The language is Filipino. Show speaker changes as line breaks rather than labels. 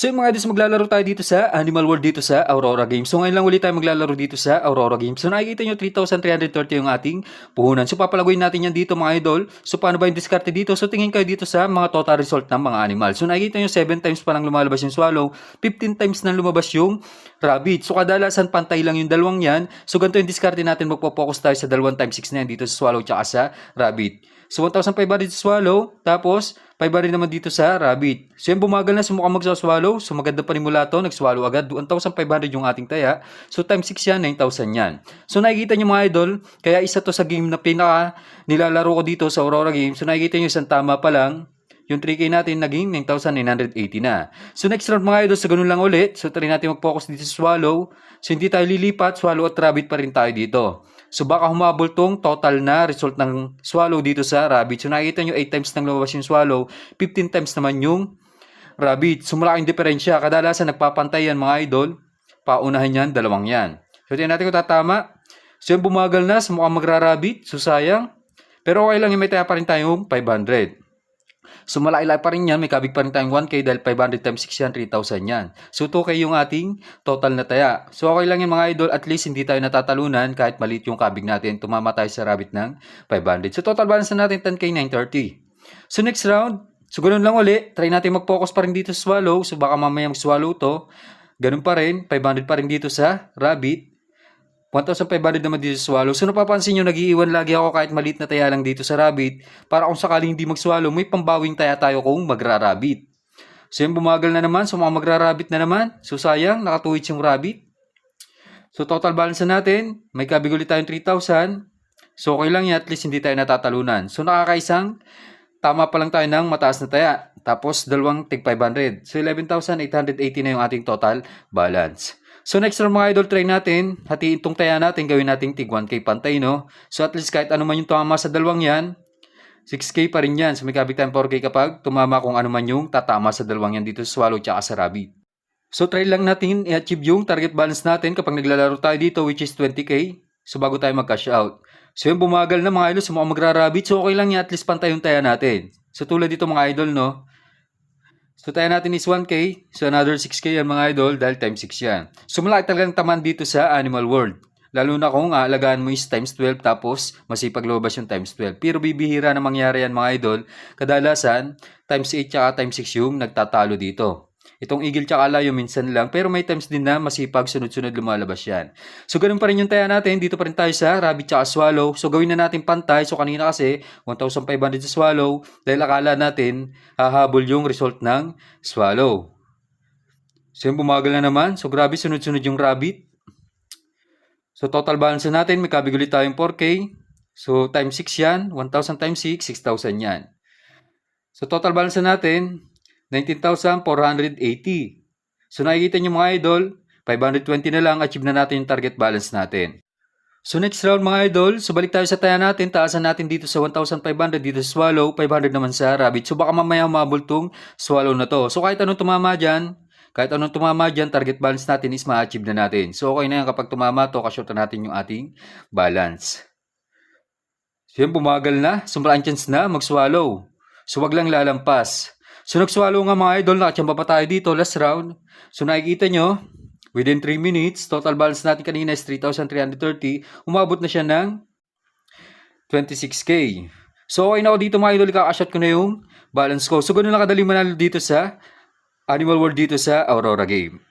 So yung mga idol, maglalaro tayo dito sa Animal World dito sa Aurora Games. So ngayon lang ulit tayo maglalaro dito sa Aurora Games. So nakikita nyo 3,330 yung ating puhunan. So papalaguin natin yan dito mga idol. So paano ba yung diskarte dito? So tingin kayo dito sa mga total result ng mga animal. So nakikita nyo 7 times pa lang lumalabas yung swallow, 15 times na lumabas yung rabbit. So kadalasan pantay lang yung dalawang yan. So ganito yung diskarte natin, magpo-focus tayo sa dalawang times 6 na yan dito sa swallow tsaka sa rabbit. So 1,500 sa swallow, tapos 500 naman dito sa rabbit. So yung bumagal na, sumukhang magsaswallow. So maganda pa rin mula to, nagswallow agad. 1,500 yung ating taya. So times 6 yan, 9,000 yan. So nakikita nyo mga idol, kaya isa to sa game na pinaka nilalaro ko dito sa Aurora Games. So nakikita nyo isang tama pa lang, yung 3K natin naging 9,980 na. So next round mga idol, sa ganun lang ulit. So try natin mag-focus dito sa swallow. So hindi tayo lilipat, swallow at rabbit pa rin tayo dito. So baka humabol tong total na result ng swallow dito sa rabbit. So nakikita nyo 8 times nang lumabas yung swallow, 15 times naman yung rabbit. So malaking diferensya. Kadalasan nagpapantay yan mga idol. Paunahan yan, dalawang yan. So tingnan natin kung tatama. So yung bumagal na, mukhang magra-rabbit. So sayang. Pero okay lang yung may taya pa rin tayong 500. So malaki-laki pa rin yan, may kabig pa rin tayong 1K dahil 500 times 6 yan, 3,000 yan. So 2K yung ating total na taya. So okay lang yan mga idol, at least hindi tayo natatalunan kahit maliit yung kabig natin. Tumama tayo sa rabbit ng 500. So total balance na natin 10K 930. So next round, so ganun lang uli, try natin mag-focus pa rin dito sa swallow. So baka mamaya mag-swallow to. Ganun pa rin, 500 pa rin dito sa rabbit. 1,500 naman dito sa swallow. So napapansin nyo, nag-iiwan lagi ako kahit maliit na taya lang dito sa rabbit. Para kung sakaling hindi mag-swallow, may pambawing taya tayo kung magra-rabbit. So yung bumagal na naman, so mga magra-rabbit na naman. So sayang, nakatuwits yung rabbit. So total balance na natin, may kabig ulit tayong 3,000. So okay lang yan, at least hindi tayo natatalunan. So nakakaisang, tama pa lang tayo ng mataas na taya. Tapos dalawang tig 500. So 11,880 na yung ating total balance. So next round mga idol, try natin, hatiin itong taya natin, gawin natin tig 1K pantay, no? So at least kahit ano man yung tumama sa dalawang yan, 6K pa rin yan. So may kabig tayong 4K kapag tumama kung ano man yung tatama sa dalawang yan dito sa swallow tsaka sa rabbit. So try lang natin i-achieve yung target balance natin kapag naglalaro tayo dito, which is 20K. So bago tayo mag-cash out. So yung bumagal na mga idol, so mukhang magra-rabbit. So okay lang yan, at least pantay yung taya natin. So tulad dito mga idol, no? So taya natin is 1K. So another 6K yan mga idol dahil times 6 yan. So malaki talagang taman dito sa Animal World. Lalo na kung aalagaan mo is times 12 tapos masipag lumabas yung times 12. Pero bibihira na mangyari yan mga idol. Kadalasan times 8 tsaka times 6 yung nagtatalo dito. Itong eagle tsaka layo minsan lang, pero may times din na masipag sunod-sunod lumalabas yan. So ganun pa rin yung taya natin, dito pa rin tayo sa rabbit tsaka swallow. So gawin na natin pantay. So kanina kasi 1,500 sa swallow dahil akala natin hahabol yung result ng swallow. So yung bumagal na naman. So grabe, sunod-sunod yung rabbit. So total balance natin, may kabig ulit tayong 4K. So times 6 yan, 1,000 times 6, 6,000 yan. So total balance natin, 19,480. So nakikita nyo mga idol, 520 na lang, achieve na natin yung target balance natin. So next round mga idol, so balik tayo sa taya natin, taasan natin dito sa 1,500 dito sa swallow, 500 naman sa rabbit. So baka mamaya humabol tong swallow na to. So kahit anong tumama dyan, target balance natin is ma-achieve na natin. So okay na yan kapag tumama to, kashoot na natin yung ating balance. So yan, bumagal na, so maraming chance na mag-swallow. So wag lang lalampas. So nag-swallow nga mga idol, nakachamba pa tayo dito last round. So nakikita nyo, within 3 minutes, total balance natin kanina is 3,330. Umabot na siya ng 26K. So okay na ako dito mga idol, kakashot ko na yung balance ko. So ganun lang kadali manalo dito sa Animal World dito sa Aurora Game.